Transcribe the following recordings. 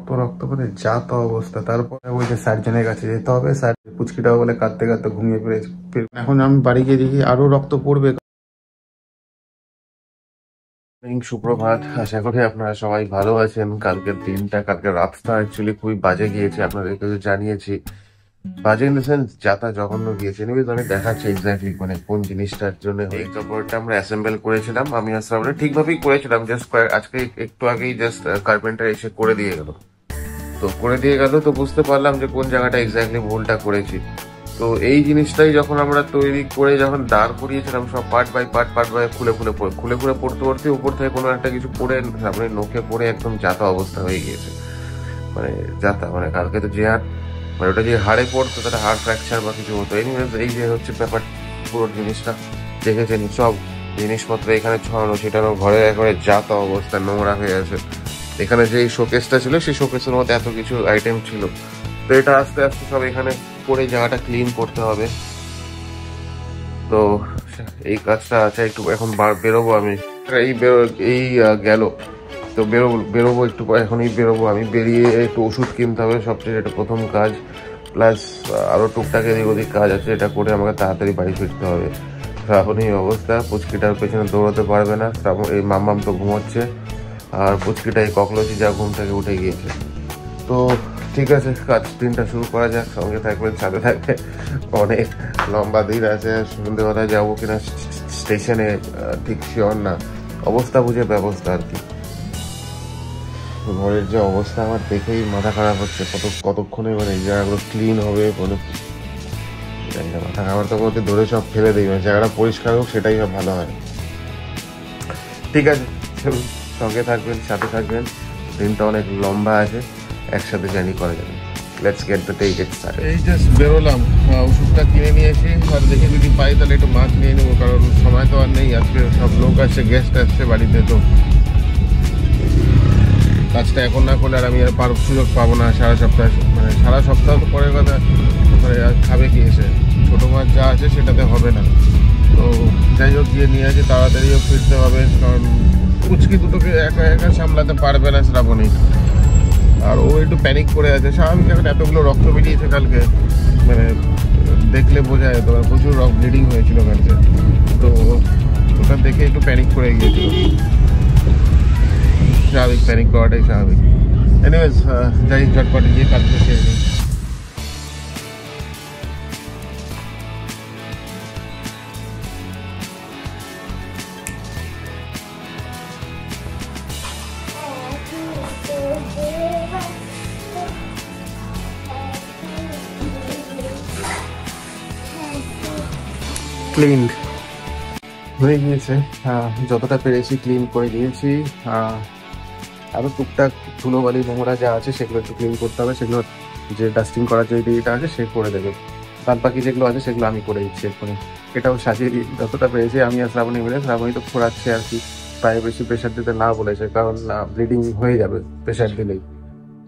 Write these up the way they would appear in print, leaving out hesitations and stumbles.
রক্ত রক্ত করে যা তো অবস্থা। তারপরে ওই যে সার্জনের কাছে যেতে হবে, স্যার পুচকিটাও বলে কাঁদতে কাঁদতে ঘুমিয়ে পড়েছে। এখন আমি বাড়ি গিয়ে দেখি আরো রক্ত পড়বে। সুপ্রভাত, আশা করি আপনারা সবাই ভালো আছেন। কালকের দিনটা, কালকে রাতটা অ্যাকচুয়ালি খুবই বাজে গিয়েছে, আপনাদেরকে তো জানিয়েছি। বাজে ইন দ্য সেন্স যাতা জঘন্য গিয়েছে। এনিওয়েজ আমি দেখাচ্ছি এক্স্যাক্টলি মানে কোন জিনিসটার জন্য। এই কাপড়টা আমরা অ্যাসেম্বল করেছিলাম, আমি আর শ্রাবণী ঠিকভাবেই করেছিলাম। জাস্ট আজকে একটু আগেই জাস্ট কার্পেন্টার এসে করে দিয়ে গেল। তো বুঝতে পারলাম যে কোন জায়গাটা এক্স্যাক্টলি ভুলটা করেছি। তো এই জিনিসটাই যখন আমরা তৈরি করে যখন দাঁড় করিয়েছিলাম, সব পার্ট বাই পার্ট খুলে পড়তে পড়তে উপর থেকে কোনো একটা কিছু পড়ে সামনে নোখে পড়ে একদম যাতা অবস্থা হয়ে গিয়েছে। মানে যাতা মানে কালকে তো যে হাড় মানে ওটা যে হাড়ে পড়তো তাটা হাড় ফ্র্যাকচার বা কিছু হতো। এনিওয়েজ এই যে হচ্ছে ব্যাপার, পুরো জিনিসটা দেখেছেন, সব জিনিসপত্র এখানে ছড়ানো ছিটানো, ঘরে একবারে যাতা অবস্থা, নোংরা হয়ে আছে। এখানে যে শোকেসটা ছিল সেই শোকেসের মধ্যে এত কিছু আইটেম ছিল। তো এটা আস্তে আস্তে সব এখানে করে জায়গাটা ক্লিন করতে হবে। তো এই কাজটা আছে, একটু এখন বেরোবো আমি। এই গেল তো বেরোবো একটু এখনই বেরোবো আমি। বেরিয়ে একটু ওষুধ কিনতে হবে, সবচেয়ে এটা প্রথম কাজ। প্লাস আরো টুকটাক এদিক ওদিক কাজ আছে, এটা করে আমাকে তাড়াতাড়ি বাড়ি ফিরতে হবে। শ্রাবণ এই অবস্থা, পুচকিটার পেছনে দৌড়াতে পারবে না। শ্রাবণ এই মাম্মাম তো ঘুমোচ্ছে, আর পুচকিটা এই ককলোচি যা ঘুম থেকে উঠে গিয়েছে। তো ঠিক আছে, কাজ দিনটা শুরু করা যাক। সঙ্গে থাকবেন, সাথে থাকবে, অনেক লম্বা দিন আছে। সন্ধ্যেবেলায় যাবো কিনা স্টেশনে ঠিক শিওর না, অবস্থা বুঝে ব্যবস্থা আর কি। ঘরের যে অবস্থা আমার দেখেই মাথা খারাপ হচ্ছে। কতক্ষণে মানে এই জায়গাগুলো ক্লিন হবে মানে মাথা খাবার তো করতে ধরে সব ফেলে দিই। মানে জায়গাটা পরিষ্কার হোক, সেটাই সব ভালো হয়। ঠিক আছে, সঙ্গে থাকবেন, সাথে থাকবেন, দিনটা অনেক লম্বা আছে, একসাথে জার্নি করা যাবে। Let's get the day get started. এই জাস্ট বেরোলাম, ওষুধটা কিনে নিয়ে এসে আর দেখে যদি পাই তাহলে একটু মাছ নিয়ে নেবো, কারণ সময় তো আর নেই। আজকে সব লোক আসছে, গেস্ট আসছে বাড়িতে। তো কাজটা এখন না করলে আর আমি আর সুযোগ পাবো না সারা সপ্তাহ। মানে সারা সপ্তাহ তো পরের কথা, মানে খাবে কি এসে, ছোটো মাছ যা আছে সেটাতে হবে না। তো যাই হোক, গিয়ে নিয়ে আসি, তাড়াতাড়িও ফিরতে হবে, কারণ পুচকি দুটোকে একা একা সামলাতে পারবে না শ্রাবণী। আর ও একটু প্যানিক করে আছে, স্বাভাবিক। এখন এতগুলো রক্ত বেরিয়েছে কালকে, মানে দেখলে বোঝা যেত, প্রচুর ব্লিডিং হয়েছিল কালকে। তো ওটা দেখে একটু প্যানিক করে গিয়েছিল। স্বাভাবিক, প্যানিক করাটাই স্বাভাবিক। এনিওয়েজ যাই ঝটপট গিয়ে কাজটা সেরে নিই। ক্লিনড হয়ে গিয়েছে, যতটা পেরেছি ক্লিন করে দিয়েছি। আরও টুকটাক ধুলোবালি নোংরা যা আছে সেগুলো একটু ক্লিন করতে হবে। সেগুলো যে ডাস্টিং করার যে দিদিটা আছে সে করে দেবে। বাদ বাকি যেগুলো আছে সেগুলো আমি করে দিচ্ছি এক্ষুনি। এটাও সাজিয়ে দিই যতটা পেরেছি। আমি আর শ্রাবণী মিলে, শ্রাবণী তো খোঁড়াচ্ছে আর কি, পায়ে বেশি প্রেশার দিতে না বলেছে, কারণ ব্লিডিং হয়ে যাবে প্রেশার দিলেই।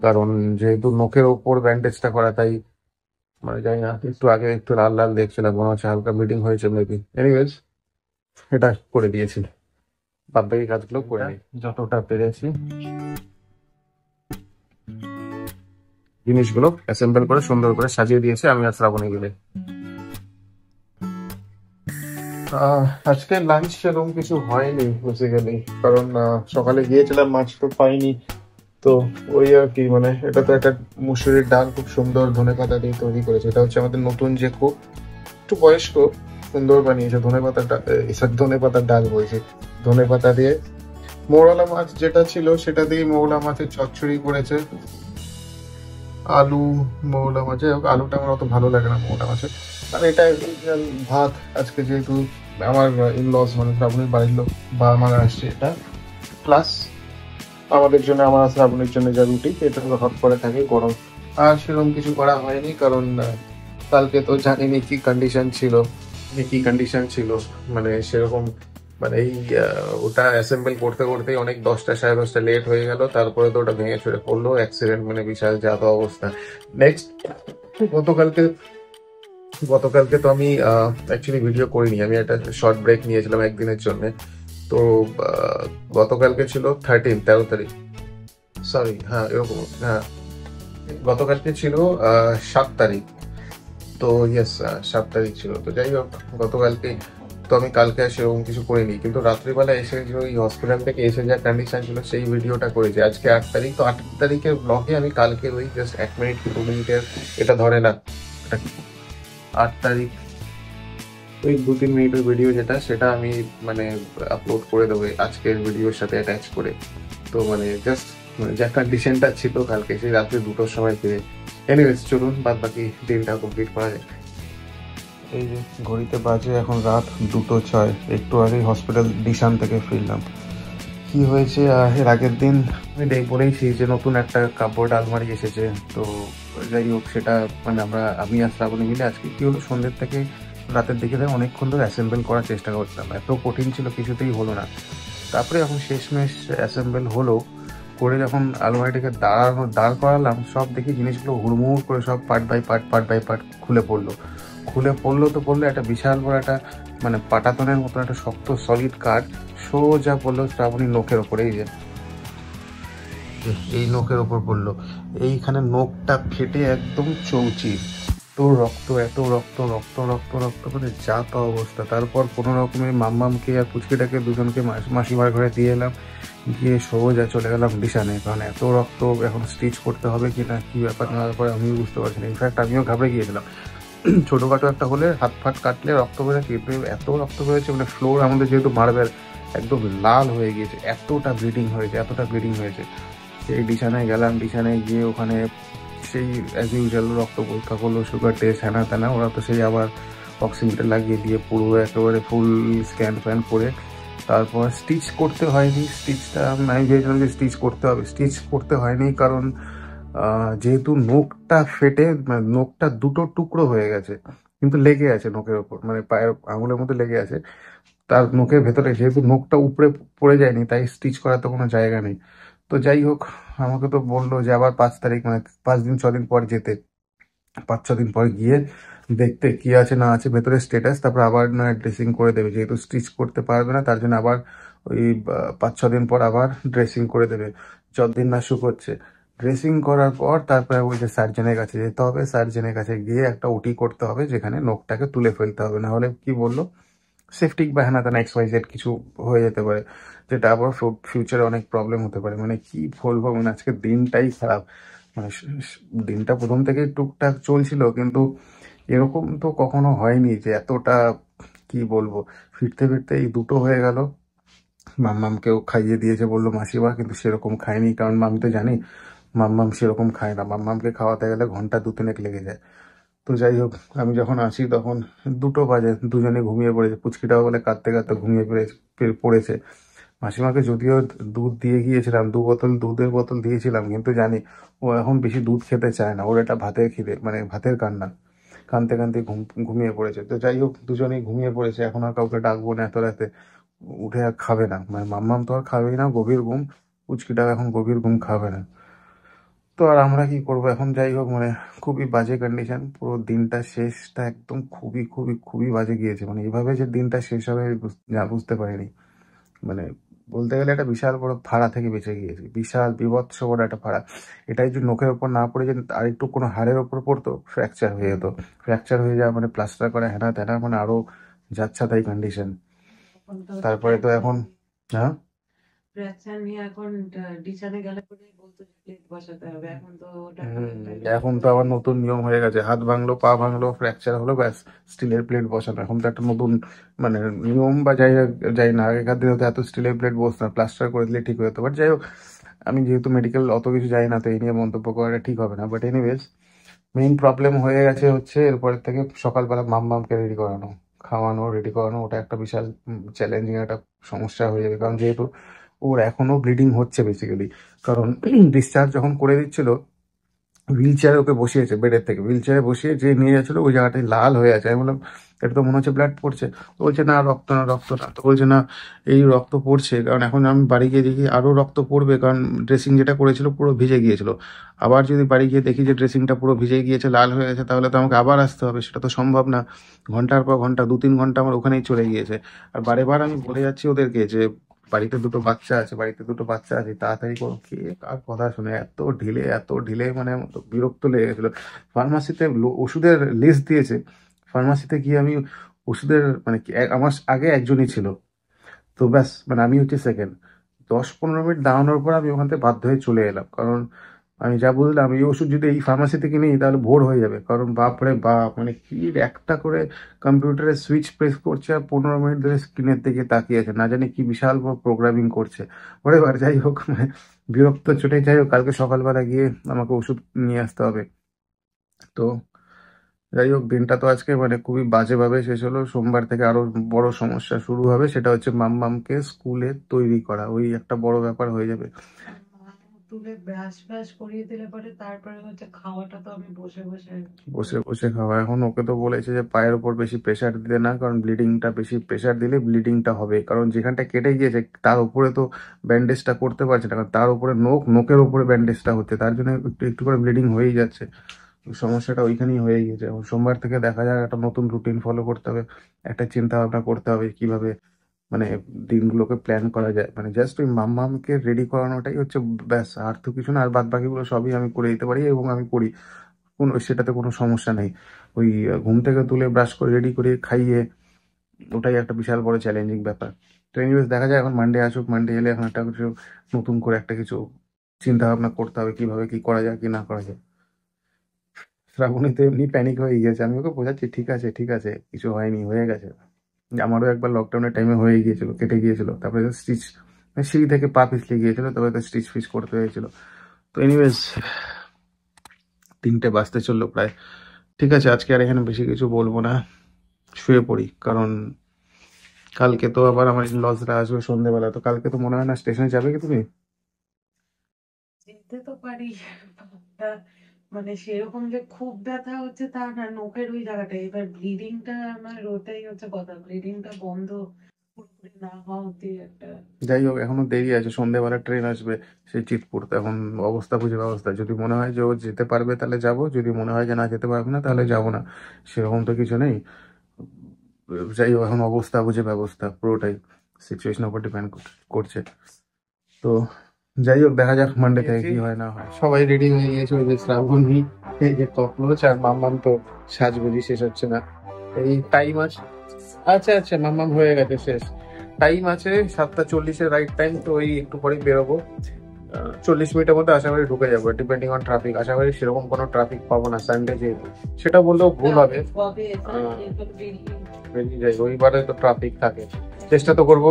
কারণ যেহেতু নখের ওপর ব্যান্ডেজটা করা, তাই মানে জানি না, একটু আগে একটু লাল লাল দেখছিলাম, মনে হচ্ছে হালকা ব্লিডিং হয়েছে মেবি। এনিওয়েজ এটা করে দিয়েছি, বাদ বাকি কাজগুলো করে নিই যতটা পেরেছি। জিনিসগুলো অ্যাসেম্বল করে সুন্দর করে সাজিয়ে দিয়েছে আমি আর শ্রাবণী মিলে। আজকে লাঞ্চ সেরকম কিছু হয়নি বেসিক্যালি, কারণ সকালে গিয়েছিলাম, মাছ তো পাইনি। তো ওই আর কি, মানে এটা তো একটা মুসুরির ডাল, খুব সুন্দর ধনেপাতা দিয়ে তৈরি করেছে। এটা হচ্ছে আমাদের নতুন যে কুক, একটু বয়স্ক, সুন্দর বানিয়েছে। ধনেপাতার ডাল বলছে, ধনেপাতা দিয়ে। মৌরলা মাছ যেটা ছিল সেটা দিয়ে মৌরলা মাছের চচ্চড়ি করেছে। আলু মৌরলা মাছে, আলুটা আমার অত ভালো লাগে না মৌরলা মাছের। আর এটা ভাত, আজকে যেহেতু আমার ইনলস মানে শ্রাবণীর বাড়ির লোক বা আমার আসছে, এটা প্লাস আমাদের জন্য, আমার শ্রাবণীর জন্য যা রুটি, এটা হট করে থাকে গরম। আর সেরকম কিছু করা হয়নি, কারণ কালকে তো জানিনি কি কন্ডিশন ছিল, মানে সেরকম মানে এই ওটা অ্যাসেম্বল করতে করতেই অনেক 10টা সাড়ে 10টা লেট হয়ে গেল। তারপরে তো ওটা ভেঙে চড়ে পড়লো, অ্যাক্সিডেন্ট, মানে বিশাল যা তো অবস্থা। নেক্সট গতকালকে তো আমি অ্যাকচুয়ালি ভিডিও করিনি, আমি একটা শর্ট ব্রেক নিয়েছিলাম একদিনের জন্য। তো গতকালকে ছিল 13 তারিখ। সরি, হ্যাঁ এরকম, হ্যাঁ গতকালকে ছিল 7 তারিখ। তো ইয়েস, 7 তারিখ ছিল। তো যাই হোক, গতকালকে তো আমি কালকে আর সেরকম কিছু করিনি, কিন্তু রাত্রিবেলা এসে যে ওই হসপিটাল থেকে এসে যা কন্ডিশন ছিল সেই ভিডিওটা করেছি। আজকে 8 তারিখ, তো 8 তারিখের ব্লগে আমি কালকে ওই জাস্ট 1 মিনিট কি 2 মিনিটের, এটা ধরে না, এটা 8 তারিখ ওই 2-3 মিনিটের ভিডিও যেটা, সেটা আমি মানে আপলোড করে দেবো আজকের ভিডিওর সাথে অ্যাটাচ করে। তো মানে জাস্ট মানে যা কন্ডিশনটা ছিল কালকে সেই রাত্রে 2টোর সময় ফিরে। এনিওয়েজ চলুন বাদ বাকি দিনটা কমপ্লিট করা যায়। এই যে ঘড়িতে বাজে এখন রাত 2:06, একটু আগে হসপিটাল ডিশান থেকে ফিরলাম। কি হয়েছে, এর আগের দিন আমি বলেইছি যে নতুন একটা কাপড় আলমারি এসেছে। তো যাই হোক সেটা মানে আমি আর শ্রাবণী মিলে আজকে কি হলো, সন্ধ্যের থেকে রাতের দিকে অনেকক্ষণ ধরে অ্যাসেম্বল করার চেষ্টা করতাম, এত কঠিন ছিল কিছুতেই হলো না। তারপরে যখন শেষমেশ অ্যাসেম্বল হলো, করে যখন আলমারিটাকে দাঁড় করালাম, সব দেখি জিনিসগুলো হুড়মুড় করে সব পার্ট বাই পার্ট খুলে পড়লো তো পড়লো একটা বিশাল বড় একটা মানে পাটাতনের মতন একটা শক্ত সলিড কাঠ সোজা পড়লো শ্রাবণীর নখের ওপরে। এই নখের ওপর পড়লো, এইখানে নখটা ফেটে একদম চৌচির, তো রক্ত, এত রক্ত, রক্ত করে যা তা অবস্থা। তারপর কোনো রকমের মাম্মামকে আর পুচকিটাকে দুজনকে মাসিমার ঘরে দিয়ে এলাম, গিয়ে সোজা চলে গেলাম ডিশানে, কারণ এত রক্ত এখন স্টিচ করতে হবে কি না কি ব্যাপার না ব্যাপার আমিও বুঝতে পারছি না। ইনফ্যাক্ট আমিও ঘাবড়ে গিয়েছিলাম, ছোটোখাটো একটা হলে হাত ফাট কাটলে রক্ত বেরোয়, কেঁপে এত রক্ত বেরোচ্ছে মানে ফ্লোর আমাদের যেহেতু মার্বেল একদম লাল হয়ে গিয়েছে, এতটা ব্লিডিং হয়েছে। সেই বিছানায় গেলাম, বিছানায় গিয়ে ওখানে সেই অ্যাজ ইউজুয়াল রক্ত পরীক্ষা করলো, সুগার টেস্ট হ্যানা ত্যানা, ওরা তো সেই আবার অক্সিমিটার লাগিয়ে দিয়ে পুরো একেবারে ফুল স্ক্যান ফ্যান করে তারপর স্টিচ করতে হয়নি। স্টিচটা আমি ভেবেছিলাম যে স্টিচ করতে হবে, স্টিচ করতে হয়নি কারণ যেহেতু নখটা ফেটে মানে নখটা দুটো টুকরো হয়ে গেছে, কিন্তু লেগে আছে নখের ওপর, মানে পায়ের আঙুলের মধ্যে লেগে আছে। তার নখের ভেতরে যেহেতু নখটা উপরে পড়ে যায়নি, তাই স্টিচ করার তো কোনো জায়গা নেই। তো যাই হোক, আমাকে তো বললো যে আবার 5 তারিখ মানে 5 দিন 6 দিন পর যেতে, 5-6 দিন পর গিয়ে দেখতে কি আছে না আছে ভেতরে স্টেটাস, তারপর আবার না ড্রেসিং করে দেবে, যেহেতু স্টিচ করতে পারবে না তার জন্য আবার ওই 5-6 দিন পর আবার ড্রেসিং করে দেবে যতদিন না শুকোচ্ছে। ড্রেসিং করার পর তারপরে ওই যে সার্জনের কাছে যেতে হবে, সার্জনের কাছে গিয়ে একটা ওটি করতে হবে যেখানে নখটাকে তুলে ফেলতে হবে, না হলে কি বললো সেফটিক বা হ্যানা তেনা XYZ কিছু হয়ে যেতে পারে, যেটা আবার ফিউচারে অনেক প্রবলেম হতে পারে। মানে কি বলবো, মানে আজকে দিনটাই খারাপ। মানে দিনটা প্রথম থেকেই টুকটাক চলছিল, কিন্তু এরকম তো কখনো হয়নি যে এতটা, কি বলবো, ফিরতে ফিরতে এই 2টো হয়ে গেল। মাম্মামকেও খাইয়ে দিয়েছে বললো মাসিমা, কিন্তু সেরকম খায়নি, কারণ আমি তো জানি মাম্মাম সেরকম খায় না, মাম্মামকে খাওয়াতে গেলে ঘন্টা 2-3 লেগে যায়। তো যাই হোক, আমি যখন আসি তখন 2টো বাজে, দুজনে ঘুমিয়ে পড়েছে, পুচকিটাও বলে কাঁদতে কাঁদতে ঘুমিয়ে পড়েছে। মাসিমাকে যদিও দুধ দিয়ে গিয়েছিলাম, 2 বোতল দুধের বোতল দিয়েছিলাম, কিন্তু জানি ও এখন বেশি দুধ খেতে চায় না, ওর একটা ভাতের খিদে, মানে ভাতের কান্না, কাঁদতে কাঁদতে ঘুমিয়ে পড়েছে। তো যাই হোক, দুজনেই ঘুমিয়ে পড়েছে, এখন আর কাউকে ডাকবো না এত রাতে, উঠে আর খাবে না, মানে মাম্মাম তো আর খাবেই না, গভীর ঘুম, পুচকিটাও এখন গভীর ঘুম খাবে না। তো আর আমরা কি করবো এখন, যাই হোক মানে খুবই বাজে কন্ডিশন, পুরো দিনটা শেষটা একদম খুবই বাজে গিয়েছে, মানে এইভাবে যে দিনটা শেষ হবে বুঝতে পারিনি। মানে বলতে গেলে একটা বিশাল বড় ফাড়া থেকে বেঁচে গিয়েছি, বিশাল বিভৎস বড় একটা ফাড়া। এটাই যদি নখের ওপর না পড়ে যেত আর একটু কোনো হাড়ের ওপর পড়তো, ফ্র্যাকচার হয়ে যেত। ফ্র্যাকচার হয়ে যাওয়া মানে প্লাস্টার করা হ্যানা ত্যানা, মানে আরো যাচ্ছা তাই কন্ডিশন। তারপরে তো এখন, হ্যাঁ এখন তো আবার নতুন নিয়ম হয়ে গেছে, হাত ভাঙলো পা ভাঙলো ফ্র্যাকচার হলো ব্যাস স্টিলের প্লেট বসানো, এখন তো একটা নতুন মানে নিয়ম, বা যাই না, আগেকার দিনে তো এত স্টিলের প্লেট বসতো না, প্লাস্টার করে দিলে ঠিক হয়ে যেত। বাট যাই হোক, আমি যেহেতু মেডিকেল অত কিছু জানি না, তো এই নিয়ে মন্তব্য করাটা ঠিক হবে না। বাট এনিওয়েজ, মেইন প্রবলেম হয়ে গেছে হচ্ছে এরপরের থেকে সকালবেলা মামকে রেডি করানো, খাওয়ানো, রেডি করানো, ওটা একটা বিশাল চ্যালেঞ্জিং একটা সমস্যা হয়ে যাবে, কারণ যেহেতু ওর এখনো ব্লিডিং হচ্ছে বেসিক্যালি, কারণ ডিসচার্জ যখন করে দিচ্ছিল হুইল চেয়ারে ওকে বসিয়েছে, বেডের থেকে হুইল চেয়ারে বসিয়ে যে নিয়ে যাচ্ছিল ওই জায়গাটায় লাল হয়ে আছে। আমি বললাম এটা তো মনে হচ্ছে ব্লাড পড়ছে, তো বলছে না রক্ত না, তো বলছে না এই রক্ত পড়ছে, কারণ এখন আমি বাড়ি গিয়ে দেখি আরও রক্ত পড়বে, কারণ ড্রেসিং যেটা করেছিল পুরো ভিজে গিয়েছিল। আবার যদি বাড়ি গিয়ে দেখি যে ড্রেসিংটা পুরো ভিজে গিয়েছে, লাল হয়ে গেছে, তাহলে তো আমাকে আবার আসতে হবে, সেটা তো সম্ভব না। ঘন্টার পর ঘন্টা 2-3 ঘন্টা আমার ওখানেই চলে গিয়েছে। আর বারে বার আমি বলে যাচ্ছি ওদেরকে যে বাড়িতে দুটো বাচ্চা আছে, তাড়াতাড়ি করো, কে কার কথা শুনে এত ঢিলে, মানে আমার তো বিরক্ত লেগে গেছিলো। ফার্মাসিতে ওষুধের লিস্ট দিয়েছে, ফার্মাসিতে গিয়ে আমি ওষুধের মানে আমার আগে একজনই ছিল, তো ব্যাস মানে আমি হচ্ছে সেকেন্ড। 10-15 মিনিট দাঁড়ানোর পর আমি ওখান থেকে বাধ্য হয়ে চলে এলাম, কারণ আমি যা বুঝলাম এই ওষুধ যদি এই ফার্মাসি থেকে নিই তাহলে ভোর হয়ে যাবে, কারণ বাপরে বাপ মানে কি একটা করে কম্পিউটারে সুইচ প্রেস করছে আর 15 মিনিট ধরে স্ক্রিনের দিকে তাকিয়ে আছে, না জানি কি বিশাল বড় প্রোগ্রামিং করছে। ওরে বার যাই হোক, মানে বিরক্ত চোটে যাই হোক, কালকে সকালবেলা গিয়ে আমাকে ওষুধ নিয়ে আসতে হবে। তো যাই হোক, দিনটা তো আজকে মানে খুবই বাজেভাবে শেষ হলো। সোমবার থেকে আরো বড় সমস্যা শুরু হবে, সেটা হচ্ছে মাম্মামকে স্কুলে তৈরি করা, ওই একটা বড় ব্যাপার হয়ে যাবে। তুলে ব্রাশ ব্রাশ করিয়ে দিলে পরে তারপরে হচ্ছে খাওয়াটা তো আমি বসে বসে বসে বসে খাওয়া। এখন ওকে তো বলেছে যে পায়ের ওপর বেশি প্রেসার দিতে না, কারণ ব্লিডিংটা, বেশি প্রেসার দিলে ব্লিডিংটা হবে, কারণ যেখানটা কেটে গিয়েছে তার উপরে তো ব্যান্ডেজটা করতে পারছে না, কারণ তার উপরে নোকের উপরে ব্যান্ডেজটা হচ্ছে, তার জন্য একটু একটু করে ব্লিডিং হয়েই যাচ্ছে। সমস্যাটা ওইখানেই হয়ে গিয়েছে। এখন সোমবার থেকে দেখা যাক, একটা নতুন রুটিন ফলো করতে হবে, একটা চিন্তা ভাবনা করতে হবে কিভাবে মানে দিনগুলোকে প্ল্যান করা যায়। মানে জাস্ট ওই মাম্মামকে রেডি করানোটাই হচ্ছে ব্যাস, আর তো কিছু না। আর বাদ বাকিগুলো সবই আমি করে দিতে পারি এবং আমি করি, সেটাতে কোনো সমস্যা নেই। ওই ঘুম থেকে তুলে ব্রাশ করে রেডি করে খাইয়ে, ওটাই একটা বিশাল বড় চ্যালেঞ্জিং ব্যাপার। তো এনিওয়েজ দেখা যায়, এখন মানডে আসুক, মানডে এলে এখন একটা কিছু নতুন করে একটা কিছু চিন্তা ভাবনা করতে হবে কিভাবে কি করা যায় কি না করা যায়। শ্রাবণী তো এমনি প্যানিক হয়ে গিয়েছে, আমি ওকে বোঝাচ্ছি ঠিক আছে ঠিক আছে, কিছু হয়নি, হয়ে গেছে। আমারও একবার লকডাউনের টাইমে হয়ে গিয়েছিল, কেটে গিয়েছিল, তারপরে স্টিচ, সিঁড়ি থেকে পা পিছলে গিয়েছিল, তারপরে তো স্টিচ ফিচ করতে হয়েছিল। তো এনিওয়েজ 3টে বাজতে চললো প্রায়। ঠিক আছে, আজকে আর এখানে বেশি কিছু বলবো না, শুয়ে পড়ি, কারণ কালকে তো আবার আমার লজরা আসবে সন্ধ্যেবেলা। তো কালকে তো মনে হয় না স্টেশনে যাবে কি তুমি? যেতে তো পারি। তা মানে সেরকম যে খুব ব্যথা হচ্ছে তা না, নখের ওই জায়গাটা, এবার ব্লিডিংটা আমার, ওটাই হচ্ছে কথা, ব্লিডিংটা বন্ধ পুরোপুরি না হওয়া অব্দি একটা। যাই হোক, এখনো দেরি আছে, সন্ধ্যেবেলা ট্রেন আসবে সেই চিতপুর। তো এখন অবস্থা বুঝে ব্যবস্থা, যদি মনে হয় যে ও যেতে পারবে তাহলে যাব, যদি মনে হয় যে না যেতে পারবে না তাহলে যাব না, সেরকম তো কিছু নেই। যাই হোক, এখন অবস্থা বুঝে ব্যবস্থা, পুরোটাই সিচুয়েশনের উপর ডিপেন্ড করছে। তো যাই হোক, দেখা যাক মানডে থেকে কি হয় না হয়। সবাই রেডি হয়ে গিয়েছে, ওই যে শ্রাবণী, এই যে ককরোচ, আর মাম্মাম তো সাজগুজি শেষ হচ্ছে না, এই টাইম আছে। আচ্ছা আচ্ছা, মাম্মাম হয়ে গেছে শেষ, টাইম আছে 7:40-এর রাইট টাইম, তো ওই একটু পরে বেরোবো। 40 মিনিটের মধ্যে আশা করি ঢুকে যাবো, ডিপেন্ডিং অন ট্রাফিক। আশা করি সেরকম কোনো ট্রাফিক পাবো না সানডে যেহেতু, সেটা বললেও ভুল হবে। কবে বেরিয়ে যাই, রবিবারে তো ট্রাফিক থাকে। চেষ্টা তো করবো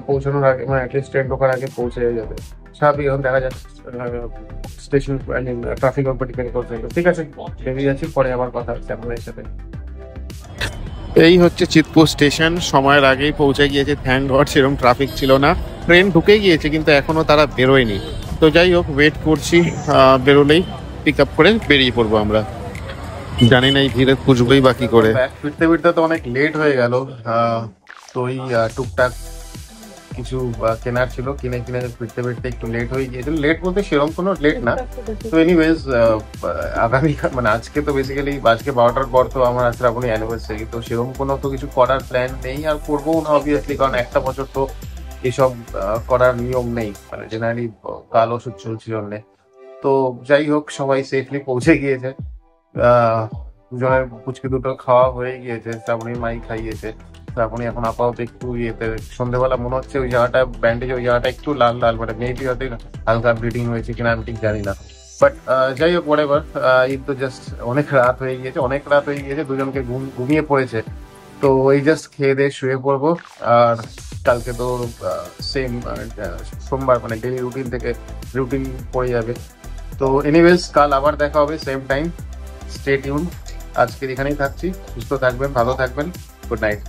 পৌঁছানোর আগে, মানে অ্যাটলিস্ট ট্রেন ঢোকার আগে পৌঁছে যাবে। স্বাভাবিক, এখন দেখা যাচ্ছে স্টেশন ট্রাফিক উপর ডিপেন্ড করছে। ঠিক আছে, বেরিয়ে যাচ্ছি, পরে আবার কথা হচ্ছে আপনাদের সাথে। এই হচ্ছে চিতপুর স্টেশন, সময়ের আগেই পৌঁছে গিয়েছে, থ্যাংক গড, সেরকম ট্রাফিক ছিল না। ট্রেন ঢুকে গিয়েছে কিন্তু এখনো তারা বেরোয়নি। তো যাই হোক, ওয়েট করছি, বেরোলেই পিক আপ করে বেরিয়ে পড়বো আমরা। জানি না এই ভিড়ে খুঁজবোই বাকি করে। ফিরতে ফিরতে তো অনেক লেট হয়ে গেল। তো ওই টুকটাক কিছু কেনার ছিল, কিনে কিনে ফিরতে ফিরতে একটু লেট হয়ে গিয়েছিল। লেট বলতে সেরকম কোনো লেট না। তো এনিওয়েজ, আগামী মানে আজকে তো বেসিক্যালি আজকে 12টার পর তো আমার শ্রাবণী অ্যানিভার্সারি, তো সেরকম কোনো তো কিছু করার প্ল্যান নেই, আর করবো না অবভিয়াসলি, কারণ একটা বছর তো এসব করার নিয়ম নেই, মানে জেনারেলি কাল ওষুধ চলছিল জন্যে। তো যাই হোক, সবাই সেফলি পৌঁছে গিয়েছে। দুজনের পুচকে দুটো খাওয়া হয়ে গিয়েছে, শ্রাবণীর মাই খাইয়েছে। শ্রাবণী এখন আপাতত একটু ইয়েতে, সন্ধ্যেবেলা মনে হচ্ছে ওই জায়গাটা ব্যান্ডেজ, ওই জায়গাটা একটু লাল লাল, মানে মেবি হয়তো হালকা ব্লিডিং হয়েছে কিনা আমি ঠিক জানি না। বাট যাই হোক, হোয়াটএভার, এই তো জাস্ট অনেক রাত হয়ে গিয়েছে, দুজনকে ঘুমিয়ে পড়েছে। তো ওই জাস্ট খেয়ে দিয়ে শুয়ে পড়বো। আর কালকে তো সেম সোমবার, মানে ডেলি রুটিন পড়ে যাবে। তো এনিওয়েজ, কাল আবার দেখা হবে সেম টাইম, স্টে টিউন। আজকের এখানেই থাকছি, সুস্থ থাকবেন, ভালো থাকবেন, গুড নাইট।